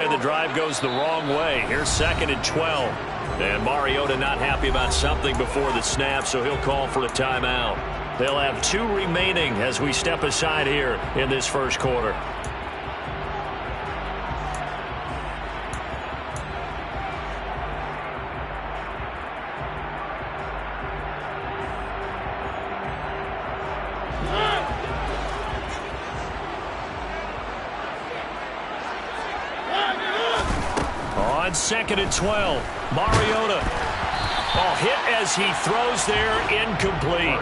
And the drive goes the wrong way. Here's 2nd and 12. And Mariota not happy about something before the snap, so he'll call for a timeout. They'll have 2 remaining as we step aside here in this first quarter. On 2nd and 12, Mariota. Oh, hit as he throws there, incomplete.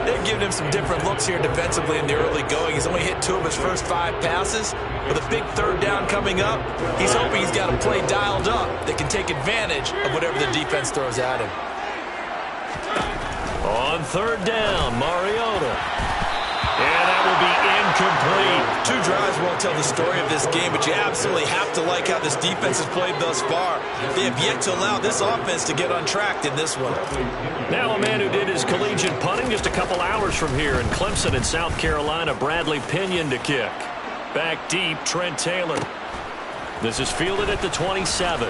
They've given him some different looks here defensively in the early going. He's only hit 2 of his first 5 passes. With a big 3rd down coming up, he's hoping he's got a play dialed up that can take advantage of whatever the defense throws at him. On 3rd down, Mariota. And that will be incomplete. 2 drives won't tell the story of this game, but you absolutely have to like how this defense has played thus far. They have yet to allow this offense to get untracked in this one. Now a man who did his collegiate punting just a couple hours from here in Clemson in South Carolina, Bradley Pinion to kick. Back deep, Trent Taylor. This is fielded at the 27.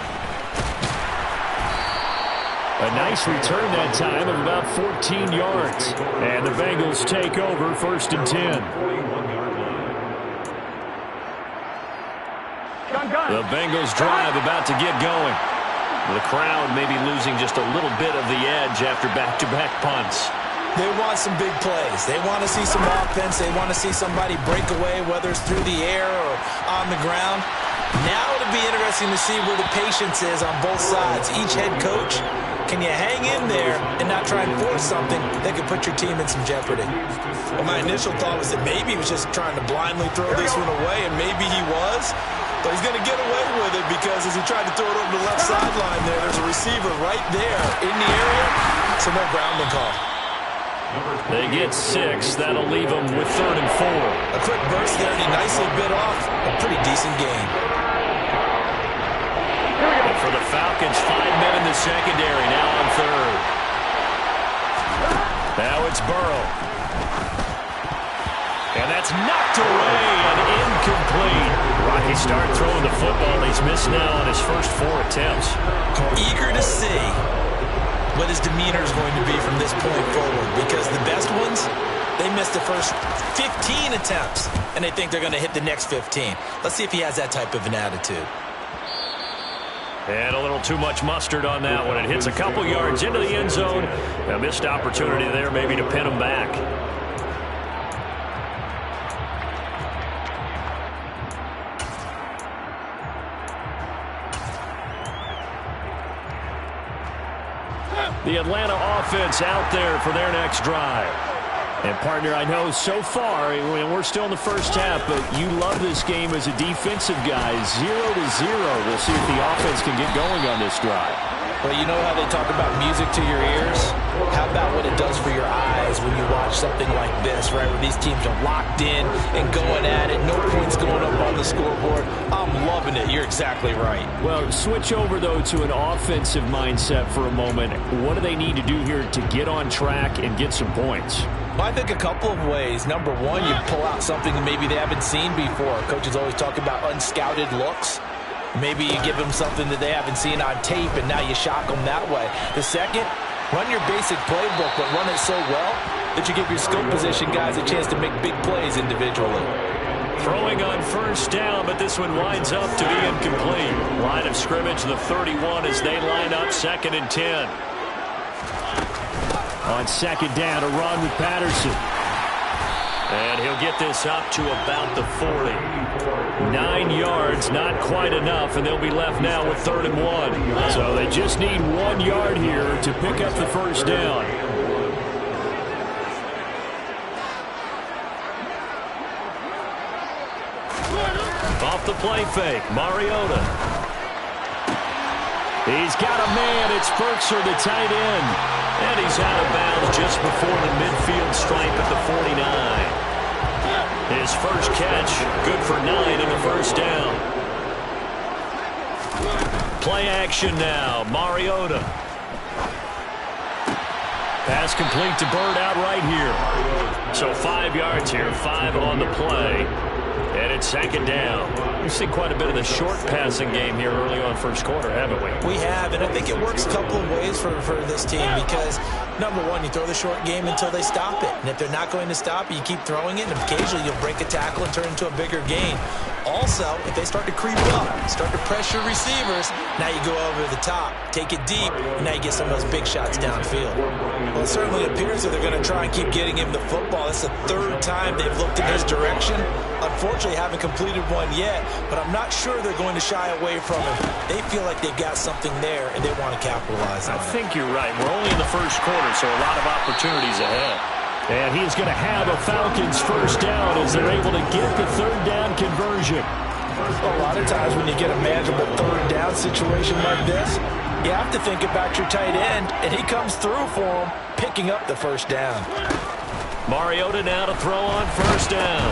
A nice return that time of about 14 yards. And the Bengals take over 1st and 10. The Bengals drive about to get going. The crowd may be losing just a little bit of the edge after back-to-back punts. They want some big plays. They want to see some offense. They want to see somebody break away, whether it's through the air or on the ground. Now it'll be interesting to see where the patience is on both sides. Each head coach, can you hang in there and not try and force something that could put your team in some jeopardy? Well, my initial thought was that maybe he was just trying to blindly throw this one away, and maybe he was. But he's going to get away with it because as he tried to throw it over the left sideline there's a receiver right there in the area, so no grounding call. They get 6. That'll leave them with 3rd and 4. A quick burst there, and he nicely bit off a pretty decent gain. And for the Falcons, 5 men in the secondary, now on 3rd. Now it's Burrow. And that's knocked away and incomplete. Rocky start throwing the football. He's missed now on his first 4 attempts. Eager to see what his demeanor is going to be from this point forward, because the best ones, they missed the first 15 attempts, and they think they're going to hit the next 15. Let's see if he has that type of an attitude. And a little too much mustard on that one. It hits a couple yards into the end zone. A missed opportunity there maybe to pin him back. The Atlanta offense out there for their next drive. And, partner, I know so far, we're still in the first half, but you love this game as a defensive guy. 0-0. We'll see if the offense can get going on this drive. Well, you know how they talk about music to your ears? How about what it does for your eyes when you watch something like this, right, where these teams are locked in and going at it, no points going up on the scoreboard? I'm loving it. You're exactly right. Well, switch over, though, to an offensive mindset for a moment. What do they need to do here to get on track and get some points? Well, I think a couple of ways. Number one, you pull out something that maybe they haven't seen before. Coaches always talk about unscouted looks. Maybe you give them something that they haven't seen on tape, and now you shock them that way. The second, run your basic playbook, but run it so well that you give your skill position guys a chance to make big plays individually. Throwing on 1st down, but this one winds up to be incomplete. Line of scrimmage, the 31 as they line up 2nd and 10. On 2nd down, a run with Patterson. And he'll get this up to about the 40. 9 yards, not quite enough, and they'll be left now with 3rd and 1. So they just need 1 yard here to pick up the 1st down. Off the play fake, Mariota. He's got a man. It's Ferkser, the tight end. And he's out of bounds just before the midfield stripe at the 49. His first catch, good for 9 in the 1st down. Play action now, Mariota. Pass complete to Bird out right here. So 5 yards here, 5 on the play. And it's 2nd down. We've seen quite a bit of the short passing game here early on first quarter, haven't we? We have, and I think it works a couple of ways for this team because, number one, you throw the short game until they stop it. And if they're not going to stop it, you keep throwing it, and occasionally you'll break a tackle and turn it into a bigger gain. Also, if they start to creep up, start to pressure receivers, now you go over the top, take it deep, and now you get some of those big shots downfield. Well, it certainly appears that they're going to try and keep getting him the football. That's the third time they've looked in his direction. Unfortunately, haven't completed one yet, but I'm not sure they're going to shy away from him. They feel like they've got something there, and they want to capitalize on it. I think you're right. We're only in the first quarter, so a lot of opportunities ahead. And he's going to have a Falcons first down as they're able to get the third down conversion. A lot of times when you get a manageable third down situation like this, you have to think about your tight end, and he comes through for him, picking up the first down. Mariota now to throw on first down.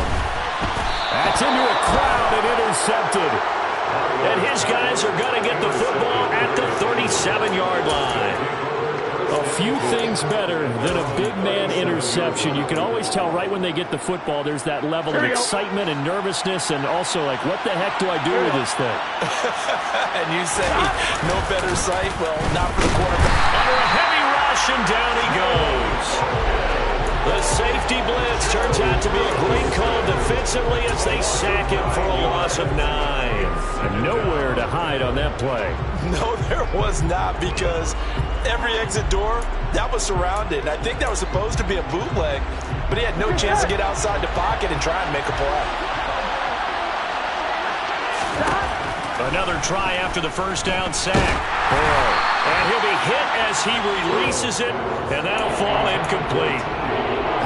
That's into a crowd and intercepted. And his guys are going to get the football at the 37-yard line. A few things better than a big man interception. You can always tell right when they get the football, there's that level of excitement and nervousness, and also like, what the heck do I do with this thing? And you say, no better sight? Well, not for the quarterback. Under a heavy rush, and down he goes. The safety blitz turns out to be a great call defensively as they sack him for a loss of 9. And nowhere to hide on that play. No, there was not, because every exit door, that was surrounded. And I think that was supposed to be a bootleg, but he had no chance to get outside the pocket and try and make a play. Another try after the first down sack. And he'll be hit as he releases it, and that'll fall incomplete.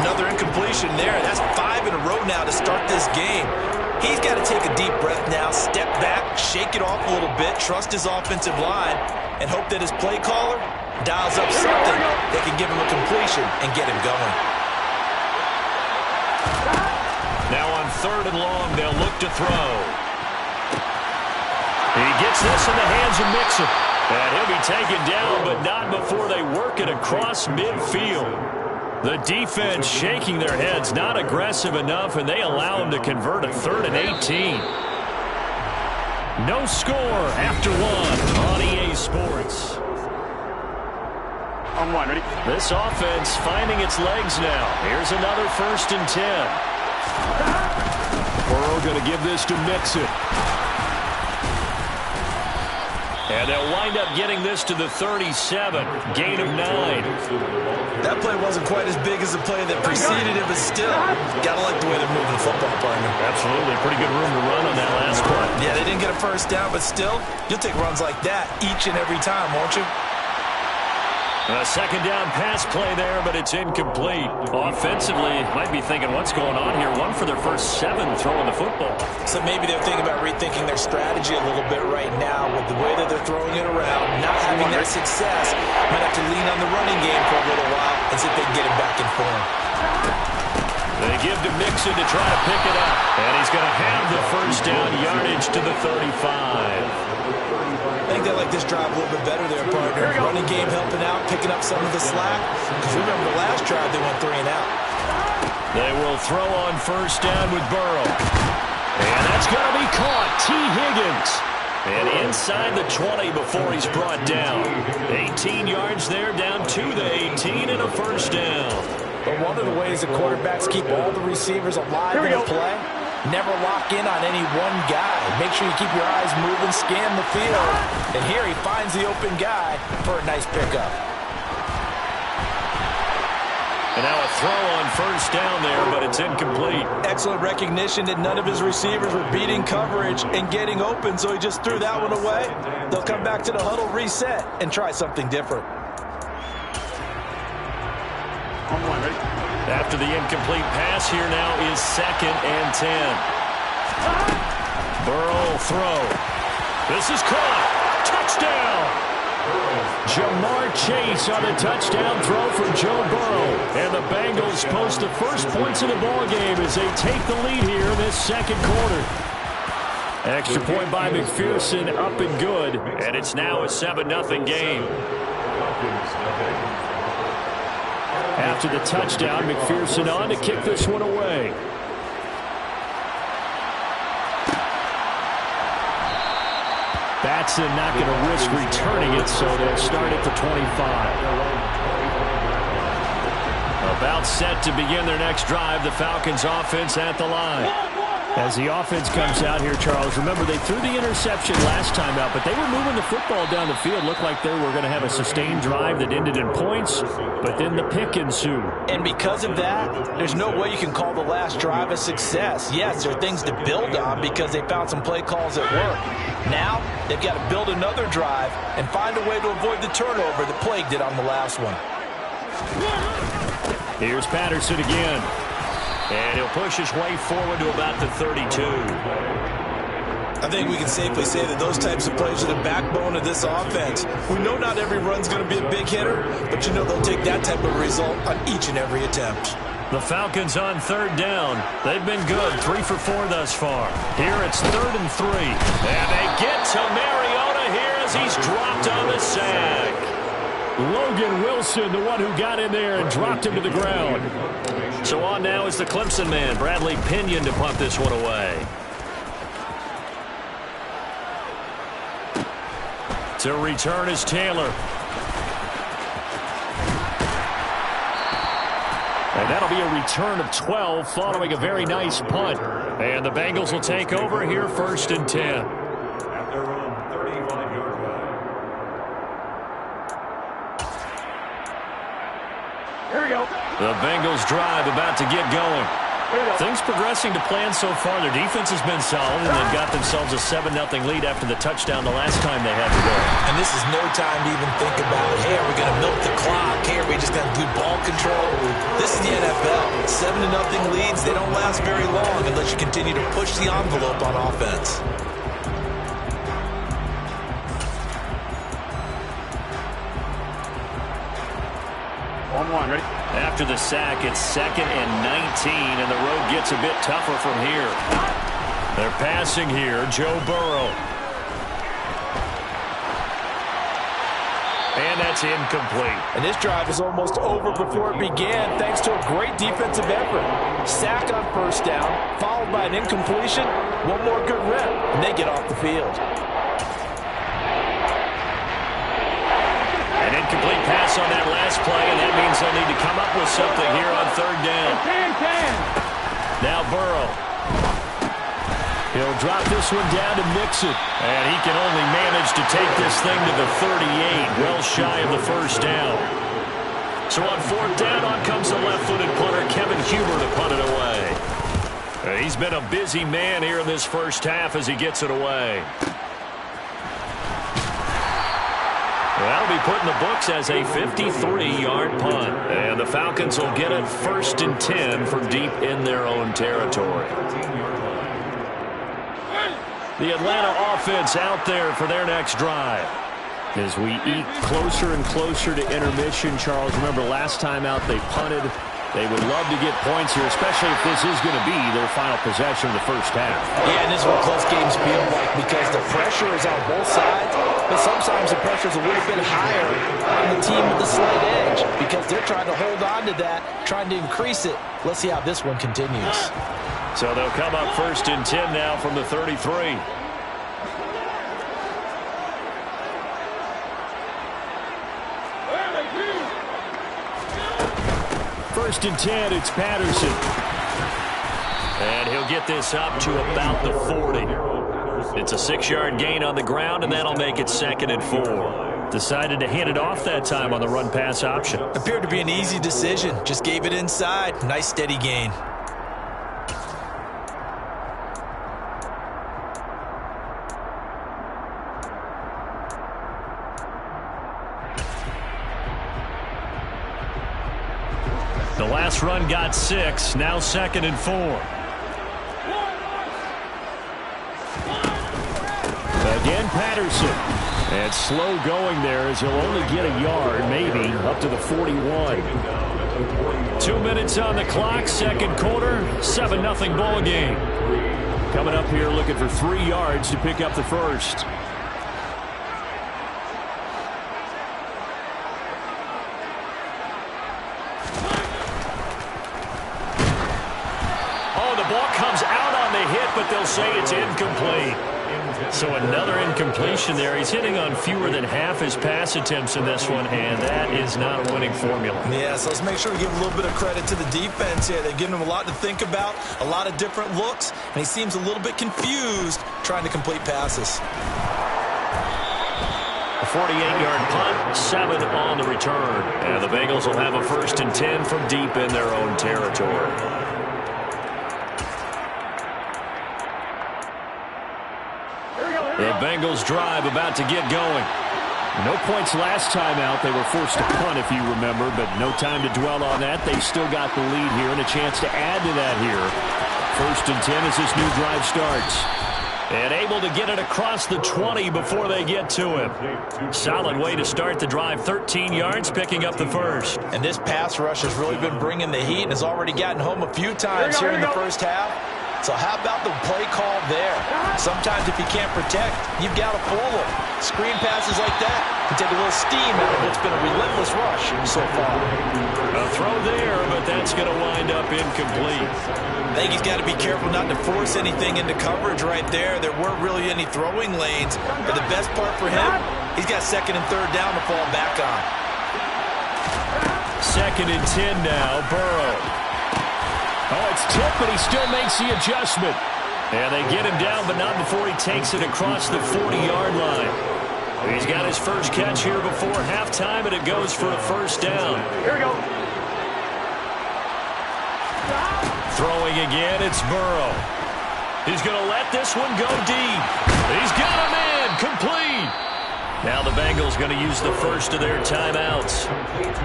Another incompletion there. That's 5 in a row now to start this game. He's got to take a deep breath now, step back, shake it off a little bit, trust his offensive line, and hope that his play caller dials up something that can give him a completion and get him going. Now on 3rd and long, they'll look to throw. He gets this in the hands of Mixon. And he'll be taken down, but not before they work it across midfield. The defense shaking their heads, not aggressive enough, and they allow him to convert a 3rd and 18. No score after 1 on EA Sports. On 1, ready? This offense finding its legs now. Here's another 1st and 10. Burrow going to give this to Mixon. And they'll wind up getting this to the 37. Gain of 9. That play wasn't quite as big as the play that preceded it, but still, got to like the way they're moving the football, partner. Absolutely. Pretty good room to run on that last play. Yeah, they didn't get a first down, but still, you'll take runs like that each and every time, won't you? A 2nd down pass play there, but it's incomplete. Offensively, might be thinking, what's going on here? 1 for their first 7 throwing the football. So maybe they're thinking about rethinking their strategy a little bit right now with the way that they're throwing it around, not having that success. Might have to lean on the running game for a little while and see if they can get him back in form. They give to Mixon to try to pick it up. And he's going to have the first down yardage to the 35. I think they like this drive a little bit better there, partner. Running game helping out, picking up some of the slack. Because remember the last drive, they went 3 and out. They will throw on first down with Burrow. And that's going to be caught. T. Higgins. And inside the 20 before he's brought down. 18 yards there, down to the 18 and a first down. But one of the ways the quarterbacks keep all the receivers alive in a play, never lock in on any one guy. Make sure you keep your eyes moving, scan the field. And here he finds the open guy for a nice pickup. And now a throw on first down there, but it's incomplete. Excellent recognition that none of his receivers were beating coverage and getting open, so he just threw that one away. They'll come back to the huddle, reset, and try something different. On 1, ready? After the incomplete pass, here now is 2nd and 10. Burrow throw. This is caught. Touchdown! Jamar Chase on the touchdown throw for Joe Burrow. And the Bengals post the first points of the ballgame as they take the lead here in this 2nd quarter. Extra point by McPherson, up and good. And it's now a 7-0 game. After the touchdown, McPherson on to kick this one away. Batson not going to risk returning it, so they'll start at the 25. About set to begin their next drive, the Falcons offense at the line. As the offense comes out here, Charles, remember they threw the interception last time out, but they were moving the football down the field. Looked like they were going to have a sustained drive that ended in points, but then the pick ensued. And because of that, there's no way you can call the last drive a success. Yes, there are things to build on because they found some play calls at work. Now, they've got to build another drive and find a way to avoid the turnover that plagued it on the last one. Here's Patterson again. And he'll push his way forward to about the 32. I think we can safely say that those types of plays are the backbone of this offense. We know not every run's going to be a big hitter, but you know they'll take that type of result on each and every attempt. The Falcons on third down. They've been good, 3 for 4 thus far. Here it's 3rd and 3. And they get to Mariota here as he's dropped on the sack. Logan Wilson, the one who got in there and dropped him to the ground. So on now is the Clemson man, Bradley Pinion, to punt this one away. To return is Taylor. And that'll be a return of 12 following a very nice punt. And the Bengals will take over here 1st and 10. The Bengals drive about to get going. Things progressing to plan so far. Their defense has been solid, and they've got themselves a 7-0 lead after the touchdown the last time they had to go. And this is no time to even think about, hey, are we going to milk the clock? Hey, are we just going to do ball control? This is the NFL. 7-0 leads, they don't last very long unless you continue to push the envelope on offense. On one, ready? After the sack, it's 2nd and 19, and the road gets a bit tougher from here. They're passing here, Joe Burrow. And that's incomplete. And this drive is almost over before it began thanks to a great defensive effort. Sack on 1st down, followed by an incompletion, one more good rep, and they get off the field. An incomplete pass on that last play, and that means they'll need to come up with something here on 3rd down. Now Burrow. He'll drop this one down to Mixon. And he can only manage to take this thing to the 38, well shy of the 1st down. So on 4th down, on comes the left-footed punter, Kevin Huber, to punt it away. He's been a busy man here in this 1st half as he gets it away. That'll be put in the books as a 53-yard punt. And the Falcons will get it 1st and 10 from deep in their own territory. The Atlanta offense out there for their next drive. As we eke closer and closer to intermission, Charles, remember last time out they punted. They would love to get points here, especially if this is going to be their final possession of the 1st half. Yeah, and this is what close games feel like because the pressure is on both sides, but sometimes the pressure is a little bit higher on the team with the slight edge because they're trying to hold on to that, trying to increase it. Let's see how this one continues. So they'll come up 1st and 10 now from the 33. First and 10, it's Patterson. And he'll get this up to about the 40. It's a 6-yard gain on the ground, and that'll make it 2nd and 4. Decided to hand it off that time on the run-pass option. Appeared to be an easy decision. Just gave it inside. Nice steady gain. The last run got 6, now 2nd and 4. Again, Patterson. And slow going there as he'll only get a yard, maybe, up to the 41. 2 minutes on the clock, 2nd quarter, 7-0 ball game. Coming up here looking for 3 yards to pick up the 1st. But they'll say it's incomplete. So another incompletion there. He's hitting on fewer than half his pass attempts in this one, and that is not a winning formula. Yeah, so let's make sure we give a little bit of credit to the defense here. They've given him a lot to think about, a lot of different looks, and he seems a little bit confused trying to complete passes. A 48-yard punt, 7 on the return. And the Bengals will have a 1st and 10 from deep in their own territory. The Bengals drive about to get going. No points last time out. They were forced to punt, if you remember, but no time to dwell on that. They still got the lead here and a chance to add to that here. 1st and 10 as this new drive starts. And able to get it across the 20 before they get to him. Solid way to start the drive. 13 yards, picking up the first. And this pass rush has really been bringing the heat and has already gotten home a few times here in the first half. So how about the play call there? Sometimes if you can't protect, you've got to fool them. Screen passes like that can take a little steam out of what's been a relentless rush so far. A throw there, but that's going to wind up incomplete. I think he's got to be careful not to force anything into coverage right there. There weren't really any throwing lanes. But the best part for him, he's got 2nd and 3rd down to fall back on. 2nd and 10 now, Burrow. Oh, it's tipped, but he still makes the adjustment. And they get him down, but not before he takes it across the 40-yard line. He's got his first catch here before halftime, and it goes for a 1st down. Here we go. Throwing again, it's Burrow. He's going to let this one go deep. He's got him in, complete. Now the Bengals going to use the first of their timeouts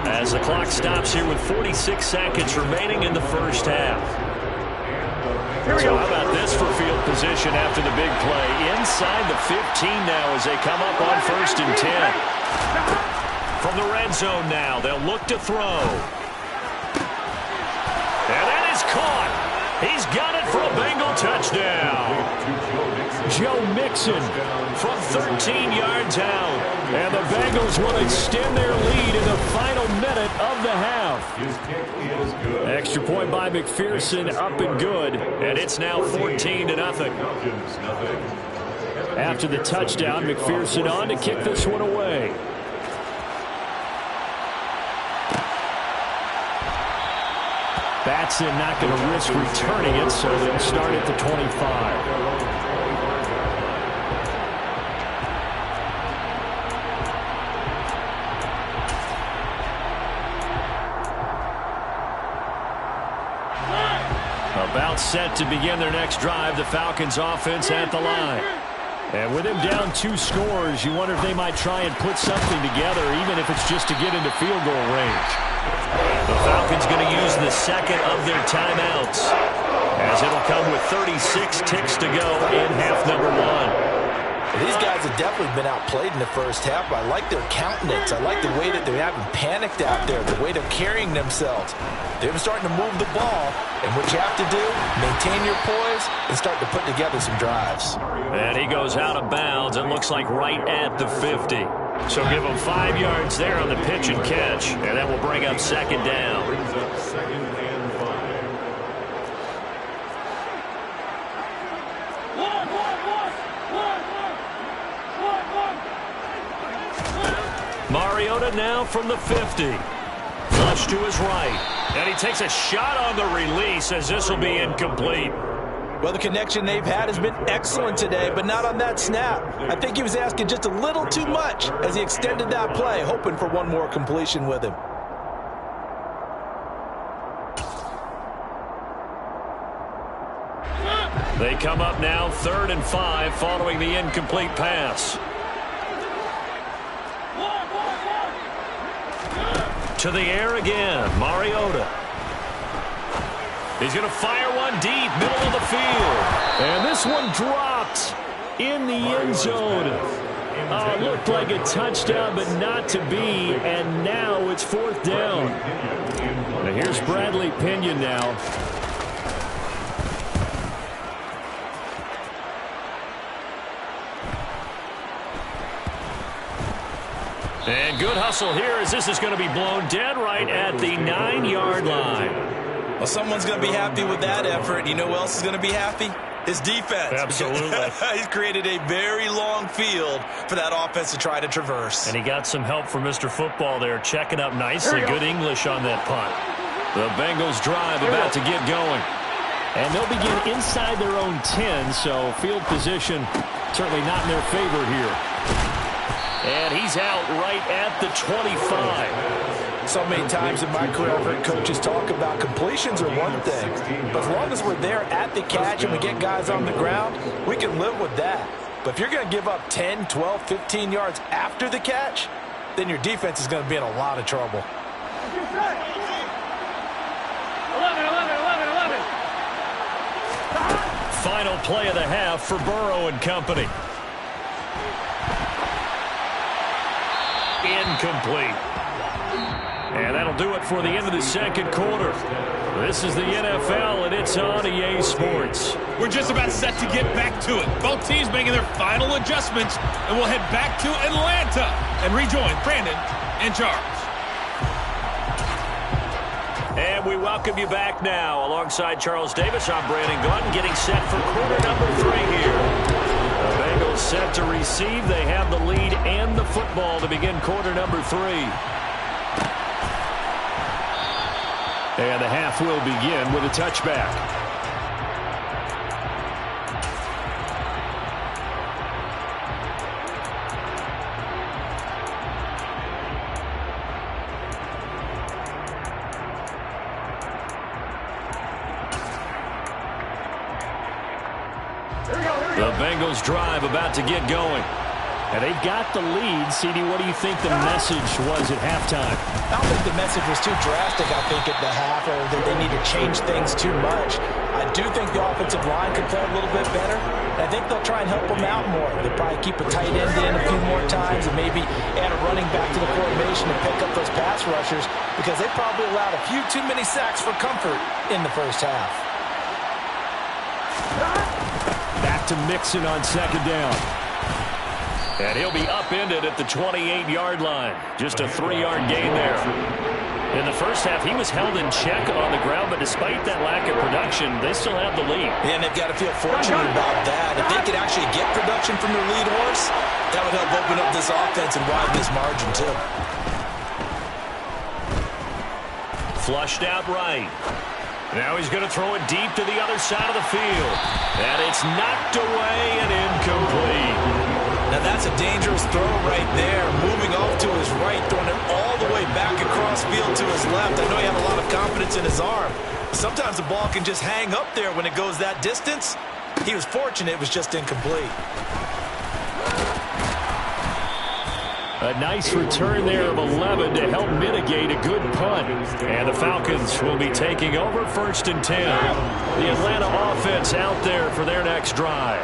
as the clock stops here with 46 seconds remaining in the first half. So how about this for field position after the big play? Inside the 15 now as they come up on 1st and 10. From the red zone now, they'll look to throw. And that is caught. He's got it for a Bengal touchdown. Joe Mixon from 13 yards out. And the Bengals will extend their lead in the final minute of the half. Extra point by McPherson, up and good. And it's now 14-0. After the touchdown, McPherson on to kick this one away. Batson not going to risk returning it, so they'll start at the 25. About set to begin their next drive, the Falcons offense at the line. And with him down 2 scores, you wonder if they might try and put something together, even if it's just to get into field goal range. The Falcons going to use the 2nd of their timeouts, as it'll come with 36 ticks to go in half number 1. These guys have definitely been outplayed in the first half, but I like their countenance. I like the way that they haven't panicked out there, the way they're carrying themselves. They've been starting to move the ball, and what you have to do, maintain your poise and start to put together some drives. And he goes out of bounds, it looks like right at the 50. So give him 5 yards there on the pitch and catch, and that will bring up 2nd down. Mariota now from the 50. Flush to his right. And he takes a shot on the release as this will be incomplete. Well, the connection they've had has been excellent today, but not on that snap. I think he was asking just a little too much as he extended that play, hoping for one more completion with him. They come up now 3rd and 5 following the incomplete pass. To the air again, Mariota. He's going to fire one deep, middle of the field. And this one dropped in the end zone. It looked like a touchdown, but not to be. And now it's 4th down. Now here's Bradley Pinion now. And good hustle here as this is going to be blown dead right at the 9-yard line. Well, someone's going to be happy with that effort. You know who else is going to be happy? His defense. Absolutely. He's created a very long field for that offense to try to traverse. And he got some help from Mr. Football there, checking up nicely. Good English on that punt. The Bengals drive about to get going. And they'll begin inside their own 10, so field position certainly not in their favor here. And he's out right at the 25. So many times in my career I've heard coaches talk about completions are one thing, but as long as we're there at the catch and we get guys on the ground, we can live with that. But if you're going to give up 10, 12, 15 yards after the catch, then your defense is going to be in a lot of trouble. 11. Final play of the half for Burrow and company. Incomplete. And that'll do it for the end of the second quarter. This is the NFL, and it's on EA Sports. We're just about set to get back to it. Both teams making their final adjustments, and we'll head back to Atlanta and rejoin Brandon and Charles. And we welcome you back now. Alongside Charles Davis, I'm Brandon Gaudin, getting set for quarter number 3 here. The Bengals set to receive. They have the lead and the football to begin quarter number 3. And the half will begin with a touchback. The Bengals drive about to get going. And they've got the lead. CD, what do you think the message was at halftime? I don't think the message was too drastic, I think, at the half, or that they need to change things too much. I do think the offensive line could play a little bit better. I think they'll try and help them out more. They'll probably keep a tight end in a few more times and maybe add a running back to the formation and pick up those pass rushers, because they probably allowed a few too many sacks for comfort in the first half. Back to Mixon on second down. And he'll be upended at the 28-yard line. Just a 3-yard gain there. In the first half, he was held in check on the ground, but despite that lack of production, they still have the lead. Yeah, and they've got to feel fortunate about that. If they could actually get production from their lead horse, that would help open up this offense and widen this margin, too. Flushed out right. Now he's going to throw it deep to the other side of the field. And it's knocked away and incomplete. Now that's a dangerous throw right there. Moving off to his right, throwing it all the way back across field to his left. I know he had a lot of confidence in his arm. Sometimes the ball can just hang up there when it goes that distance. He was fortunate it was just incomplete. A nice return there of 11 to help mitigate a good punt. And the Falcons will be taking over 1st and 10. The Atlanta offense out there for their next drive.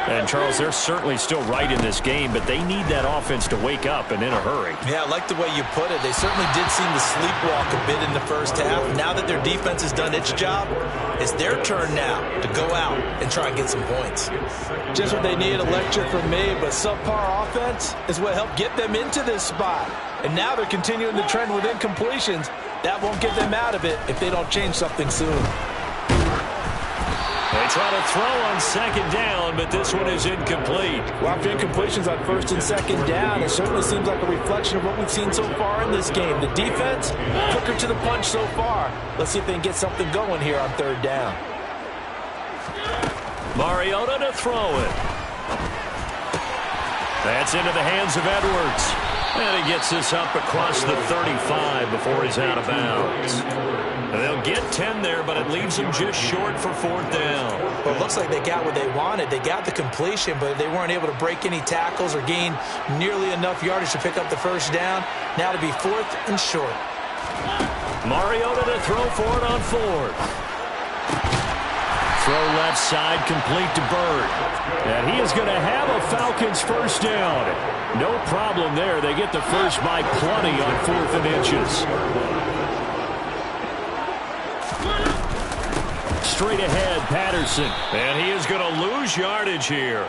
And, Charles, they're certainly still right in this game, but they need that offense to wake up and in a hurry. Yeah, I like the way you put it. They certainly did seem to sleepwalk a bit in the first half. Now that their defense has done its job, it's their turn now to go out and try and get some points. Just what they need, a lecture from me, but subpar offense is what helped get them into this spot. And now they're continuing the trend with incompletions. That won't get them out of it if they don't change something soon. They try to throw on second down, but this one is incomplete. Well, after incompletions on 1st and 2nd down, it certainly seems like a reflection of what we've seen so far in this game. The defense, quicker to the punch so far. Let's see if they can get something going here on 3rd down. Mariota to throw it. That's into the hands of Edwards. And he gets this up across the 35 before he's out of bounds. They'll get 10 there, but it leaves them just short for 4th down. Well, it looks like they got what they wanted. They got the completion, but they weren't able to break any tackles or gain nearly enough yardage to pick up the 1st down. Now to be 4th and short. Mariota to throw for it on 4th. Throw left side, complete to Bird. And he is going to have a Falcons 1st down. No problem there. They get the first by plenty on 4th and inches. straight ahead, Patterson. And he is going to lose yardage here.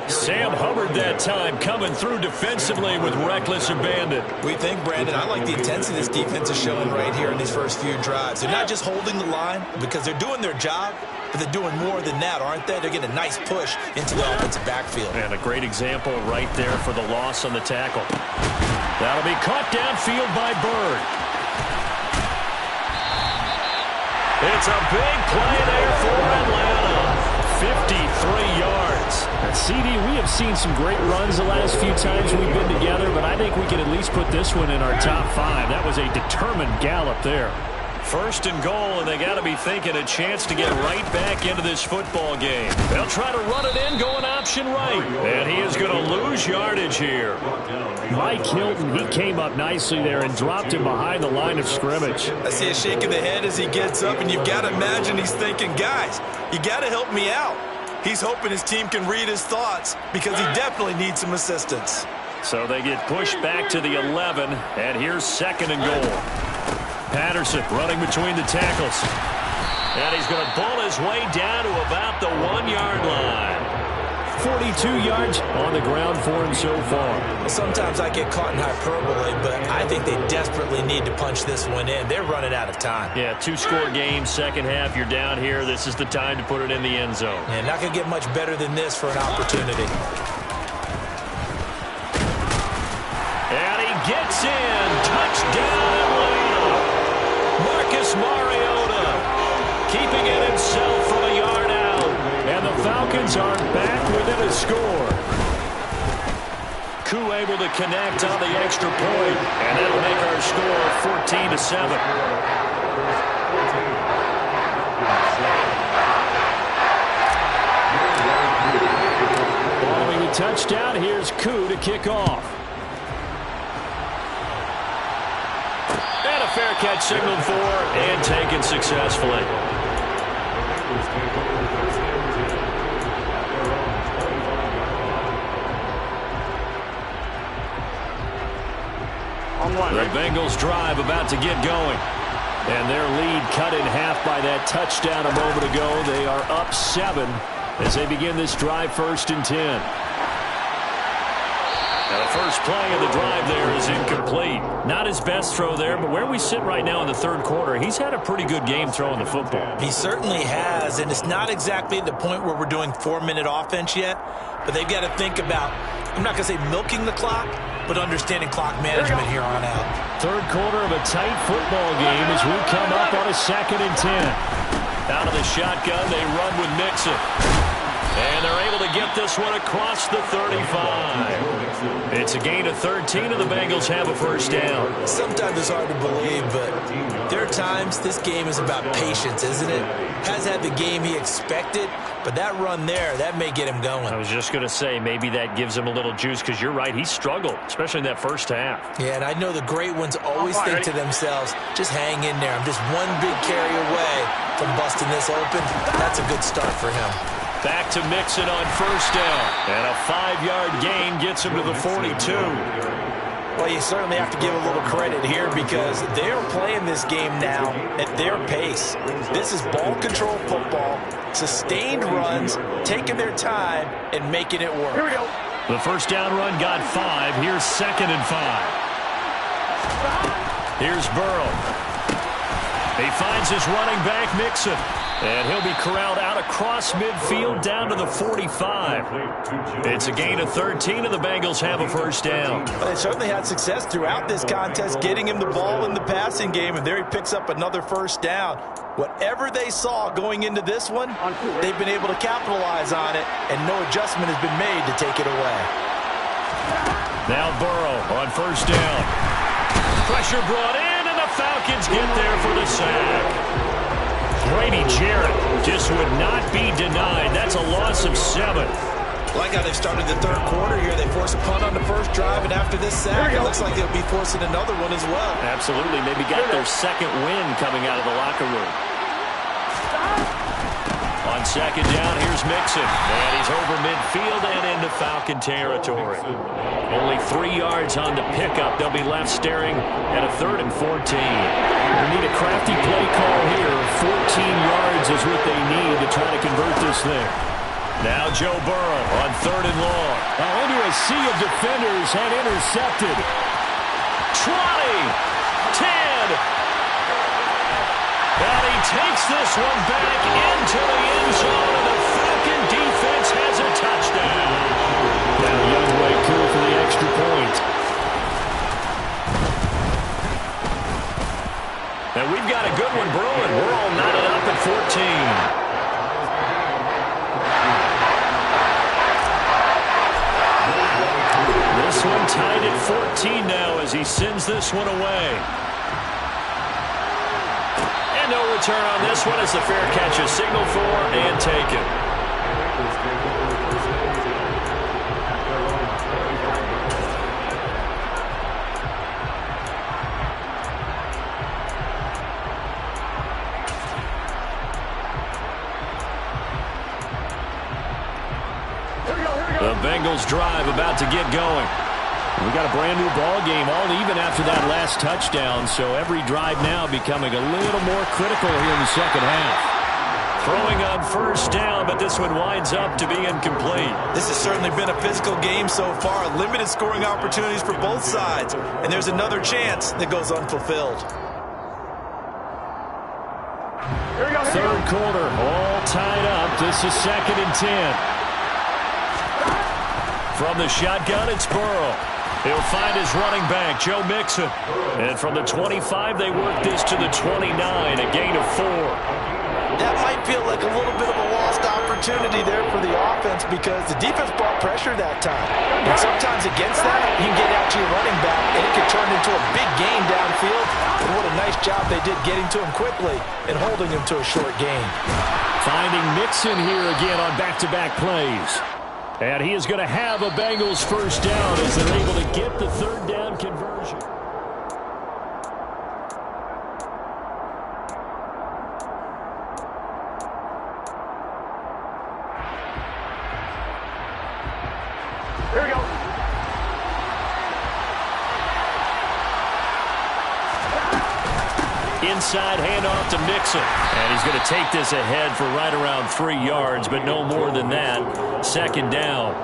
Sam Hubbard that time coming through defensively with reckless abandon. We think, Brandon, I like the intensity this defense is showing right here in these first few drives. They're not just holding the line because they're doing their job, but they're doing more than that, aren't they? They're getting a nice push into the offensive backfield. And a great example right there for the loss on the tackle. That'll be caught downfield by Bird. It's a big play there for Atlanta. 53 yards. And CD, we have seen some great runs the last few times we've been together, but I think we can at least put this one in our top 5. That was a determined gallop there. First and goal, and they got to be thinking a chance to get right back into this football game. They'll try to run it in, going option right. And he is going to lose yardage here. Mike Hilton, he came up nicely there and dropped him behind the line of scrimmage. I see a shake of the head as he gets up, and you've got to imagine he's thinking, guys, you got to help me out. He's hoping his team can read his thoughts because he definitely needs some assistance. So they get pushed back to the 11, and here's second and goal. Patterson running between the tackles. And he's going to bull his way down to about the 1-yard line. 42 yards on the ground for him so far. Well, sometimes I get caught in hyperbole, but I think they desperately need to punch this one in. They're running out of time. Yeah, 2-score game, second half, you're down here. This is the time to put it in the end zone. And not going to get much better than this for an opportunity. And he gets in. Touchdown, Atlanta. Marcus Mariota keeping it himself from a yard out. And the Falcons are back within a score. Koo able to connect on the extra point, and that'll make our score 14-7. Following the touchdown, here's Koo to kick off. And a fair catch signaled for and taken successfully. The Bengals drive about to get going. And their lead cut in half by that touchdown a moment ago. They are up 7 as they begin this drive, 1st and 10. Now the first play of the drive there is incomplete. Not his best throw there, but where we sit right now in the 3rd quarter, he's had a pretty good game throwing the football. He certainly has, and it's not exactly at the point where we're doing 4-minute offense yet, but they've got to think about, I'm not going to say milking the clock, but understanding clock management here on out. 3rd quarter of a tight football game as we come up on a 2nd and 10. Out of the shotgun, they run with Mixon. And they're able to get this one across the 35. It's a gain of 13, and the Bengals have a first down. Sometimes it's hard to believe, but there are times this game is about patience, isn't it? Has had the game he expected, but that run there, that may get him going. I was just going to say, maybe that gives him a little juice, because you're right, he struggled, especially in that first half. Yeah, and I know the great ones always think to themselves, just hang in there. I'm just one big carry away from busting this open. That's a good start for him. Back to Mixon on first down. And a 5-yard gain gets him to the 42. Well, you certainly have to give a little credit here because they're playing this game now at their pace. This is ball control football, sustained runs, taking their time, and making it work. Here we go. The first down run got 5. Here's 2nd and 5. Here's Burrow. He finds his running back, Mixon. And he'll be corralled out across midfield down to the 45. It's a gain of 13, and the Bengals have a first down. Well, they certainly had success throughout this contest, getting him the ball in the passing game, and there he picks up another first down. Whatever they saw going into this one, they've been able to capitalize on it, and no adjustment has been made to take it away. Now Burrow on first down. Pressure brought in, and the Falcons get there for the sack. Brady Jarrett just would not be denied. That's a loss of 7. Like how they've started the 3rd quarter here. They force a punt on the first drive, and after this sack, it looks like they'll be forcing another one as well. Absolutely. Maybe got their 2nd win coming out of the locker room. On On second down, here's Mixon. And he's over midfield and into Falcon territory. Only 3 yards on the pickup. They'll be left staring at a 3rd and 14. They need a crafty play call here. 14 yards is what they need to try to convert this thing. Now Joe Burrow on 3rd and long. Now into a sea of defenders and intercepted. 20, 10. And he takes this one back into the end zone, and the Falcon defense has a touchdown. Now Youngway cool for the extra point. And we've got a good one brewing. We're all knotted up at 14. This one tied at 14 now as he sends this one away. And no return on this one as the fair catch is signaled for and taken. The Bengals drive about to get going. We got a brand new ball game, all even after that last touchdown, so every drive now becoming a little more critical here in the second half. Throwing on 1st down, but this one winds up to be incomplete. This has certainly been a physical game so far. Limited scoring opportunities for both sides, and there's another chance that goes unfulfilled. 3rd quarter, all tied up. This is 2nd and 10. From the shotgun, it's Burrow. He'll find his running back, Joe Mixon. And from the 25, they work this to the 29, a gain of 4. That might feel like a little bit of a lost opportunity there for the offense because the defense brought pressure that time. And sometimes against that, you can get out to your running back, and it can turn into a big gain downfield. And what a nice job they did getting to him quickly and holding him to a short gain. Finding Mixon here again on back-to-back plays. And he is going to have a Bengals 1st down as they're able to get the 3rd down conversion. Here we go. Inside handoff to Mixon. And he's going to take this ahead for right around 3 yards, but no more than that. 2nd down.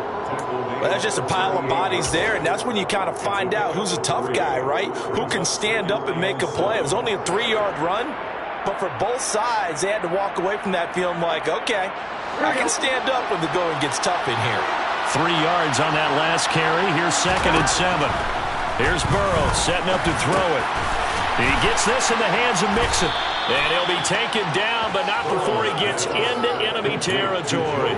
Well, that's just a pile of bodies there, and that's when you kind of find out who's a tough guy, right? Who can stand up and make a play. It was only a 3-yard run, but for both sides, they had to walk away from that feeling like, okay, I can stand up when the going gets tough in here. 3 yards on that last carry. Here's 2nd and 7. Here's Burrow setting up to throw it. He gets this in the hands of Mixon. And he'll be taken down, but not before he gets into enemy territory.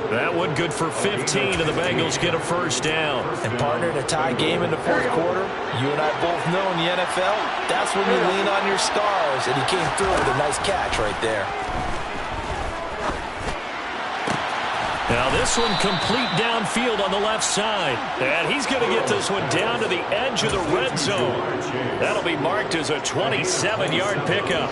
That one good for 15, and the Bengals get a 1st down. And partner, in a tie game in the 4th quarter, you and I both know in the NFL, that's when you lean on your stars, and he came through with a nice catch right there. Now this one complete downfield on the left side. And he's going to get this one down to the edge of the red zone. That'll be marked as a 27-yard pickup.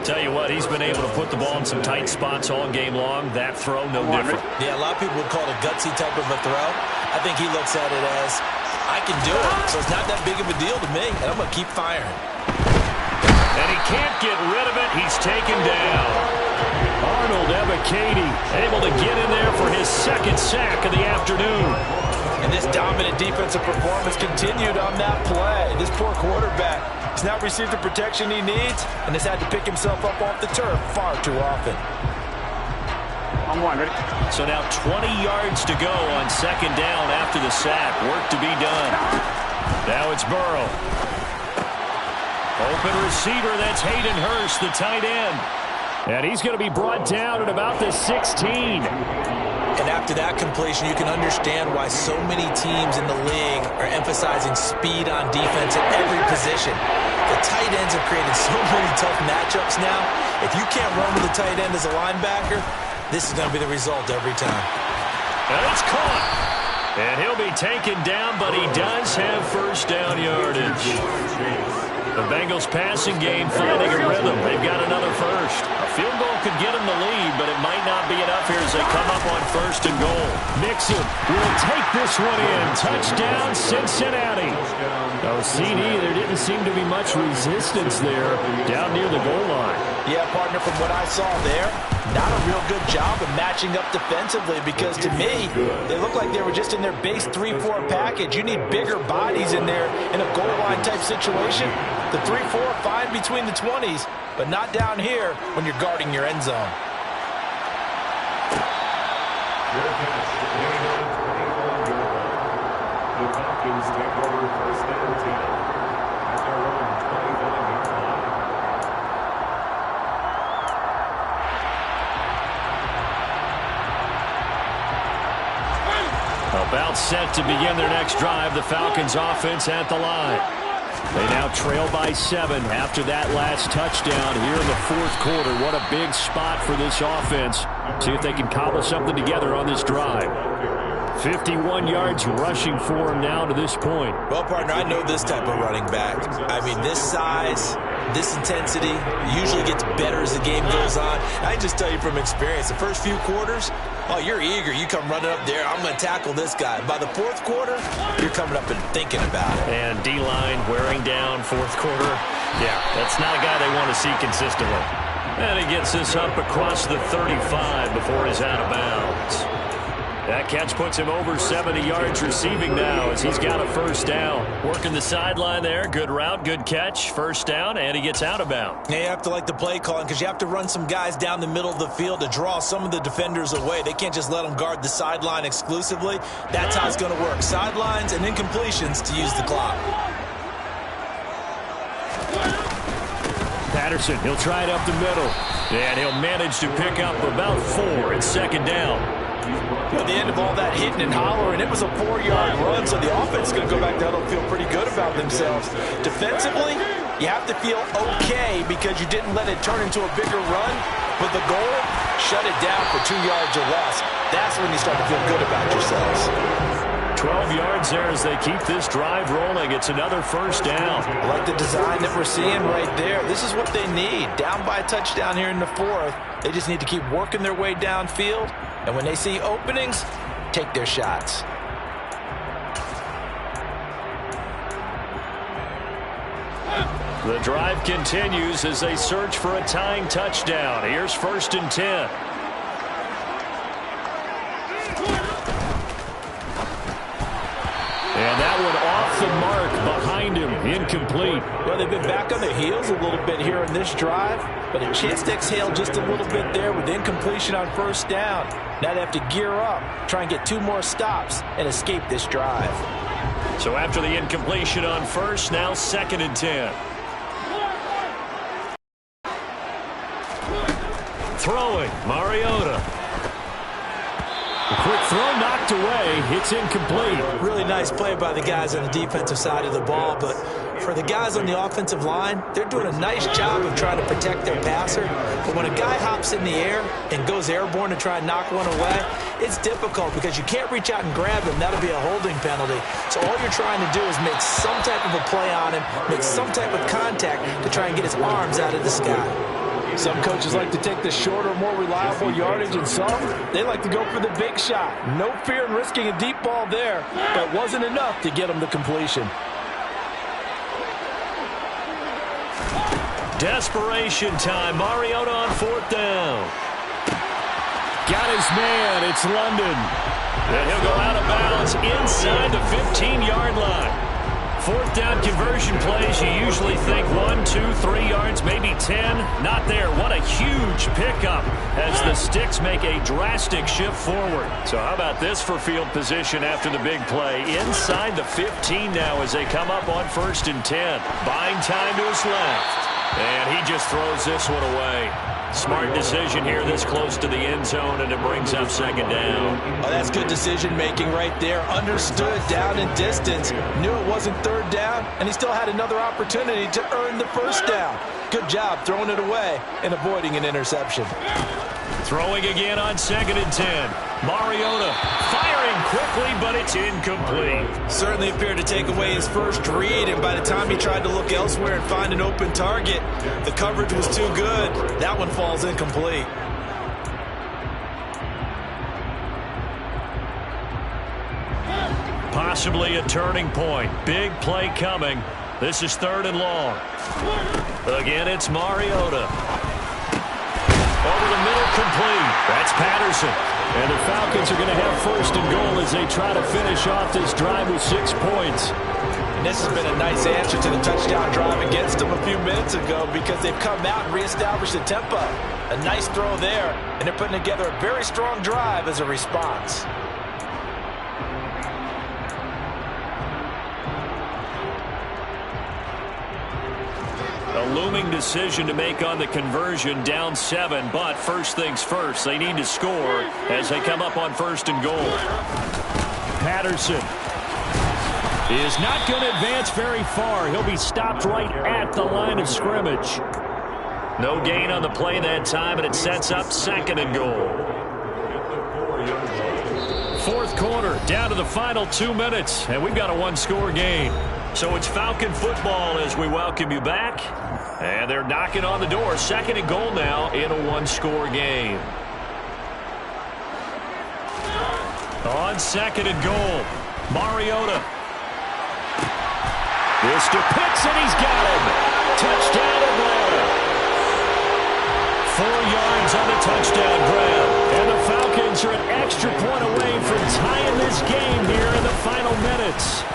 Tell you what, he's been able to put the ball in some tight spots all game long. That throw, no different. Yeah, a lot of people would call it a gutsy type of a throw. I think he looks at it as, I can do it, so it's not that big of a deal to me, and I'm going to keep firing. And he can't get rid of it. He's taken down. Arnold Ebiketie able to get in there for his 2nd sack of the afternoon. And this dominant defensive performance continued on that play. This poor quarterback has not received the protection he needs and has had to pick himself up off the turf far too often. On 1, ready? So now 20 yards to go on 2nd down after the sack. Work to be done. Now it's Burrow. Open receiver, that's Hayden Hurst, the tight end. And he's going to be brought down at about the 16. And after that completion, you can understand why so many teams in the league are emphasizing speed on defense at every position. The tight ends have created so many tough matchups now. If you can't run with the tight end as a linebacker, this is going to be the result every time. And it's caught. And he'll be taken down, but he does have 1st down yardage. The Bengals passing game finding a rhythm. They've got another 1st. field goal could get them the lead, but it might not be enough here as they come up on 1st and goal. Mixon will take this one in. Touchdown, Cincinnati. Oh, CD, there didn't seem to be much resistance there down near the goal line. Yeah, partner, from what I saw there, not a real good job of matching up defensively because to me, they look like they were just in their base 3-4 package. You need bigger bodies in there in a goal line type situation. The 3-4 fine between the 20s, but not down here when you're guarding your end zone. The Falcons take over 1st and 10 at their own 25-yard line. About set to begin their next drive, the Falcons offense at the line. They now trail by 7 after that last touchdown here in the 4th quarter. What a big spot for this offense. See if they can cobble something together on this drive. 51 yards rushing for him now to this point. Well, partner, I know this type of running back. I mean, this size, this intensity usually gets better as the game goes on. I can just tell you from experience, the first few quarters, oh, you're eager. You come running up there, I'm going to tackle this guy. By the 4th quarter, you're coming up and thinking about it. And D-line wearing down 4th quarter. Yeah, that's not a guy they want to see consistently. And he gets this up across the 35 before he's out of bounds. That catch puts him over 70 yards receiving now as he's got a 1st down. Working the sideline there. Good route, good catch. 1st down, and he gets out of bounds. Yeah, you have to like the play calling because you have to run some guys down the middle of the field to draw some of the defenders away. They can't just let them guard the sideline exclusively. That's how it's going to work. Sidelines and incompletions to use the clock. Patterson, he'll try it up the middle. And he'll manage to pick up about 4 at 2nd down. At the end of all that hitting and hollering, it was a 4-yard run, so the offense is going to go back down and feel pretty good about themselves. Defensively, you have to feel okay because you didn't let it turn into a bigger run. But the goal, shut it down for 2 yards or less. That's when you start to feel good about yourselves. 12 yards there as they keep this drive rolling. It's another 1st down. I like the design that we're seeing right there. This is what they need. Down by a touchdown here in the 4th. They just need to keep working their way downfield. And when they see openings, take their shots. The drive continues as they search for a tying touchdown. Here's 1st and 10. And that one off the mark behind him. Incomplete. Well, they've been back on their heels a little bit here in this drive, but a chance to exhale just a little bit there with incompletion on 1st down. Now they have to gear up, try and get 2 more stops, and escape this drive. So after the incompletion on 1st, now 2nd and 10. Throwing, Mariota. A quick throw knocked away. It's incomplete. Really nice play by the guys on the defensive side of the ball, but for the guys on the offensive line, they're doing a nice job of trying to protect their passer. But when a guy hops in the air and goes airborne to try and knock one away, it's difficult because you can't reach out and grab him. That'll be a holding penalty. So all you're trying to do is make some type of a play on him, make some type of contact to try and get his arms out of the sky. Some coaches like to take the shorter, more reliable yardage, and some, they like to go for the big shot. No fear in risking a deep ball there, but wasn't enough to get him the completion. Desperation time. Mariota on 4th down. Got his man. It's London. And he'll go out of bounds inside the 15-yard line. 4th down conversion plays, you usually think 1, 2, 3 yards, maybe 10. Not there. What a huge pickup as the sticks make a drastic shift forward. So how about this for field position after the big play? Inside the 15 now as they come up on 1st and 10. Buying time to his left. And he just throws this one away. Smart decision here this close to the end zone, and it brings up 2nd down. Oh, that's good decision-making right there. Understood down and distance. Knew it wasn't 3rd down, and he still had another opportunity to earn the 1st down. Good job throwing it away and avoiding an interception. Throwing again on 2nd and 10. Mariota firing quickly, but it's incomplete. Certainly appeared to take away his first read, and by the time he tried to look elsewhere and find an open target, the coverage was too good. That one falls incomplete. Possibly a turning point. Big play coming. This is 3rd and long. Again, it's Mariota. Over the middle, complete. That's Patterson. And the Falcons are going to have 1st and goal as they try to finish off this drive with 6 points. And this has been a nice answer to the touchdown drive against them a few minutes ago because they've come out and reestablished the tempo. A nice throw there, and they're putting together a very strong drive as a response. A looming decision to make on the conversion, down 7, but first things first, they need to score as they come up on 1st and goal. Patterson is not going to advance very far. He'll be stopped right at the line of scrimmage. No gain on the play that time, and it sets up 2nd and goal. 4th quarter, down to the final 2 minutes, and we've got a 1-score game. So it's Falcon football as we welcome you back. And they're knocking on the door. 2nd and goal now in a 1-score game. On 2nd and goal, Mariota. This to Pitts, and he's got him. Touchdown, Atlanta. 4 yards on the touchdown grab. And the Falcons are an extra point away from tying this game here in the final minutes.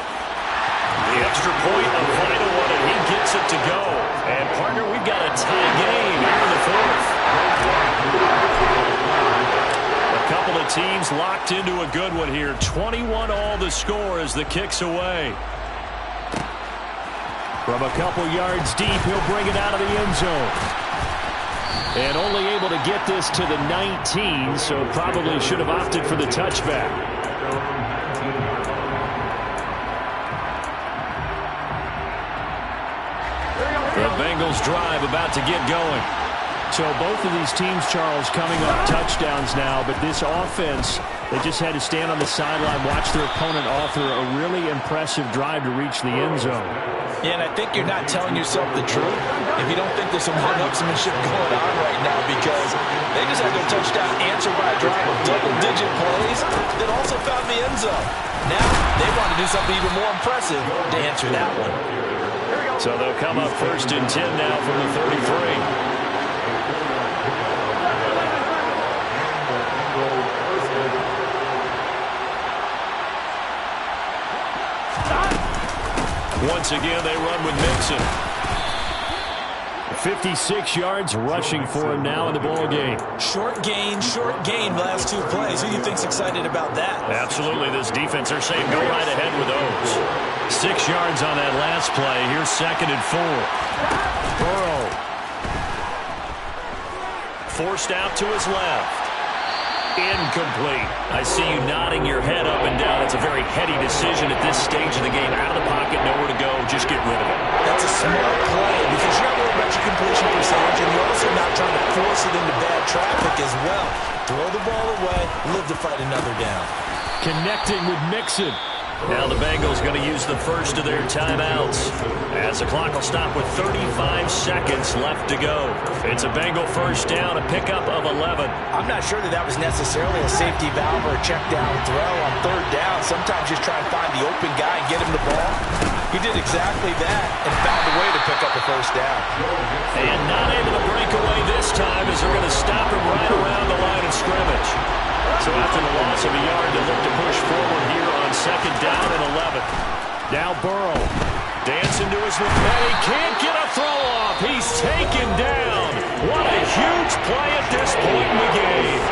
The extra point, a vital one, and he gets it to go. And, partner, we've got a tie game here in the 4th. A couple of teams locked into a good one here. 21 all the score as the kick's away. From a couple yards deep, he'll bring it out of the end zone. And only able to get this to the 19, so probably should have opted for the touchback. The Bengals drive about to get going. So both of these teams, Charles, coming off touchdowns now, but this offense, they just had to stand on the sideline, watch their opponent author a really impressive drive to reach the end zone. Yeah, and I think you're not telling yourself the truth if you don't think there's some one-upsmanship going on right now, because they just had their touchdown answered by a drive of double-digit plays that also found the end zone. Now they want to do something even more impressive to answer that one. So they'll come up 1st and 10 now from the 33. Once again, they run with Mixon. 56 yards rushing for him now in the ball game. Short gain, last 2 plays. Who do you think's excited about that? Absolutely. This defense, they're saying go right ahead with those. 6 yards on that last play. Here's 2nd and 4. Burrow. Forced out to his left. Incomplete. I see you nodding your head up and down. It's a very heady decision at this stage of the game. Out of the pocket, nowhere to go. Just get rid of it. That's a smart play because you're not worried about your completion percentage, and you're also not trying to force it into bad traffic as well. Throw the ball away, live to fight another down. Connecting with Mixon. Now the Bengals going to use the first of their timeouts as the clock will stop with 35 seconds left to go. It's a Bengal first down, a pickup of 11. I'm not sure that was necessarily a safety valve or a check down throw on 3rd down. Sometimes just try and find the open guy and get him the ball. He did exactly that and found a way to pick up a 1st down. And not able to break away this time as they're going to stop him right around the line of scrimmage. So after the loss of a yard, they look to push forward here on 2nd down and 11. Now Burrow. Dancing to his left. And he can't get a throw off. He's taken down. What a huge play at this point in the game.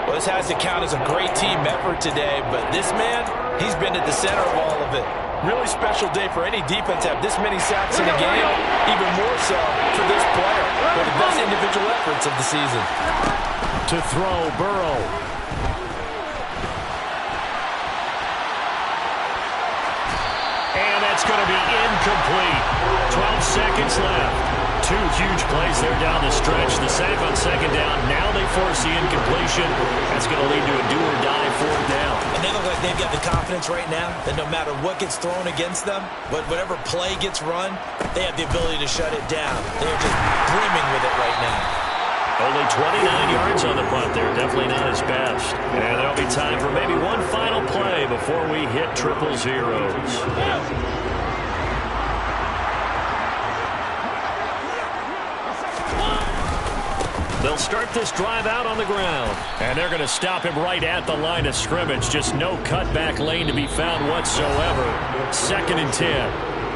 Well, this has to count as a great team effort today, but this man, he's been at the center of all of it. Really special day for any defense to have this many sacks in a game, even more so for this player. One of the best individual efforts of the season. To throw, Burrow. And that's going to be incomplete. 12 seconds left. two huge plays there down the stretch. The sack on second down. Now they force the incompletion. That's going to lead to a do-or-die fourth down. And they look like they've got the confidence right now that no matter what gets thrown against them, whatever play gets run, they have the ability to shut it down. They're just brimming with it right now. Only 29 yards on the punt there. Definitely not his best. And there'll be time for maybe one final play before we hit triple zeros. They'll start this drive out on the ground. And they're going to stop him right at the line of scrimmage. Just no cutback lane to be found whatsoever. 2nd and 10.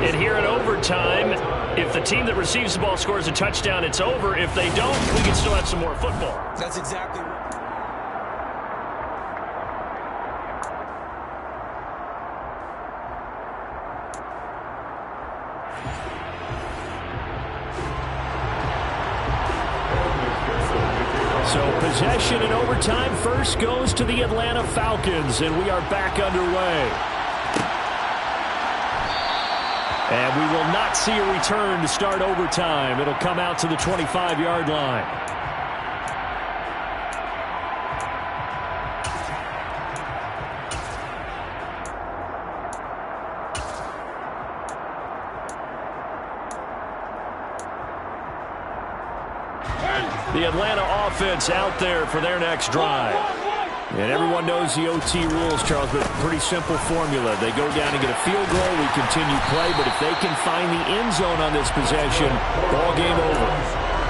And here in overtime, if the team that receives the ball scores a touchdown, it's over. If they don't, we can still have some more football. That's exactly right. So possession in overtime first goes to the Atlanta Falcons, and we are back underway. And we will not see a return to start overtime. It'll come out to the 25-yard line. The Atlanta offense out there for their next drive. And everyone knows the OT rules, Charles, but pretty simple formula. They go down and get a field goal, we continue play, but if they can find the end zone on this possession, ball game over.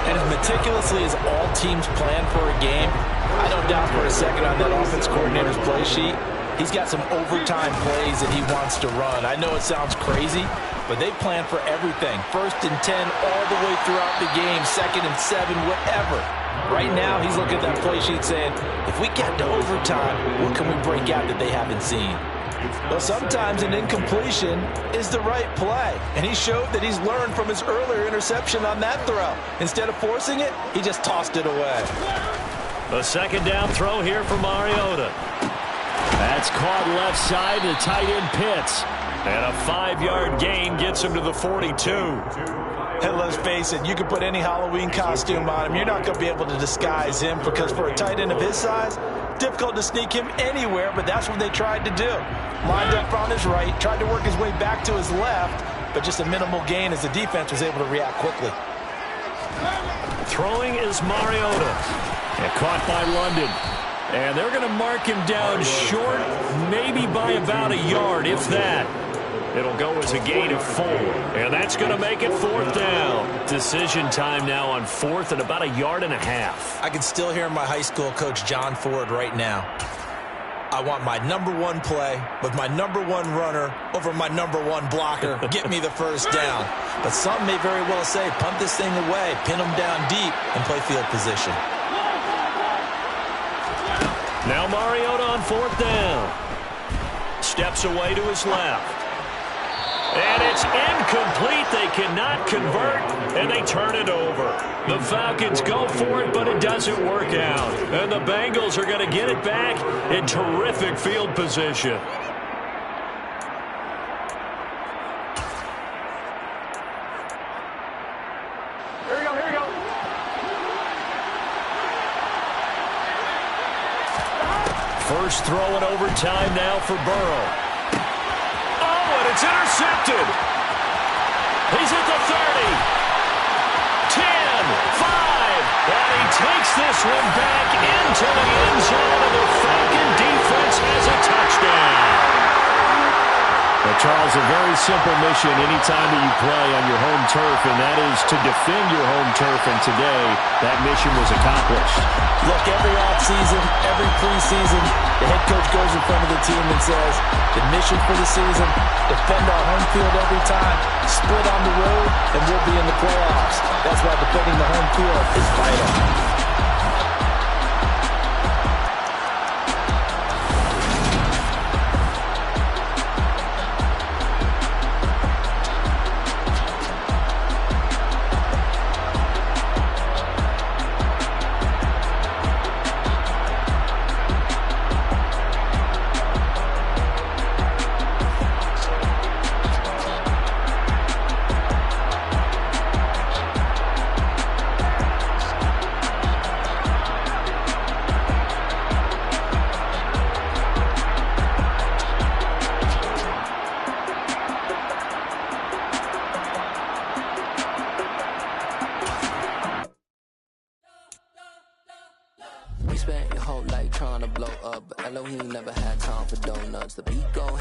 And as meticulously as all teams plan for a game, I don't doubt for a second on that offense coordinator's play sheet, he's got some overtime plays that he wants to run. I know it sounds crazy, but they plan for everything. 1st and 10 all the way throughout the game, 2nd and 7, whatever. Right now, he's looking at that play sheet saying, if we get to overtime, what can we break out that they haven't seen? Well, sometimes an incompletion is the right play, and he showed that he's learned from his earlier interception on that throw. Instead of forcing it, he just tossed it away. A 2nd down throw here for Mariota. That's caught left side to tight end Pitts. And a 5-yard gain gets him to the 42. And let's face it, you can put any Halloween costume on him. You're not going to be able to disguise him because for a tight end of his size, difficult to sneak him anywhere, but that's what they tried to do. Lined up on his right, tried to work his way back to his left, but just a minimal gain as the defense was able to react quickly. Throwing is Mariota. And caught by London. And they're going to mark him down short, maybe by about a yard, if that. It'll go as a gain of 4. And that's going to make it 4th down. Decision time now on 4th and about 1.5 yards. I can still hear my high school coach, John Ford, right now. I want my #1 play with my #1 runner over my #1 blocker. Get me the 1st down. But some may very well say, punt this thing away, pin them down deep, and play field position. Now Mariota on 4th down. Steps away to his left. And it's incomplete. They cannot convert, and they turn it over. The Falcons go for it, but it doesn't work out. And the Bengals are going to get it back in terrific field position. Here we go, here we go. First throw in overtime now for Burrow. It's intercepted. He's at the 30. 10, 5. And he takes this one back into the end zone, and the Falcon defense has a touchdown. Well, Charles, a very simple mission anytime that you play on your home turf, and that is to defend your home turf, and today that mission was accomplished. Look, every offseason, every preseason, the head coach goes in front of the team and says, the mission for the season, defend our home field every time, split on the road, and we'll be in the playoffs. That's why defending the home field is vital. You spent your whole life trying to blow up, but Elohim never had time for donuts. The beat gon' have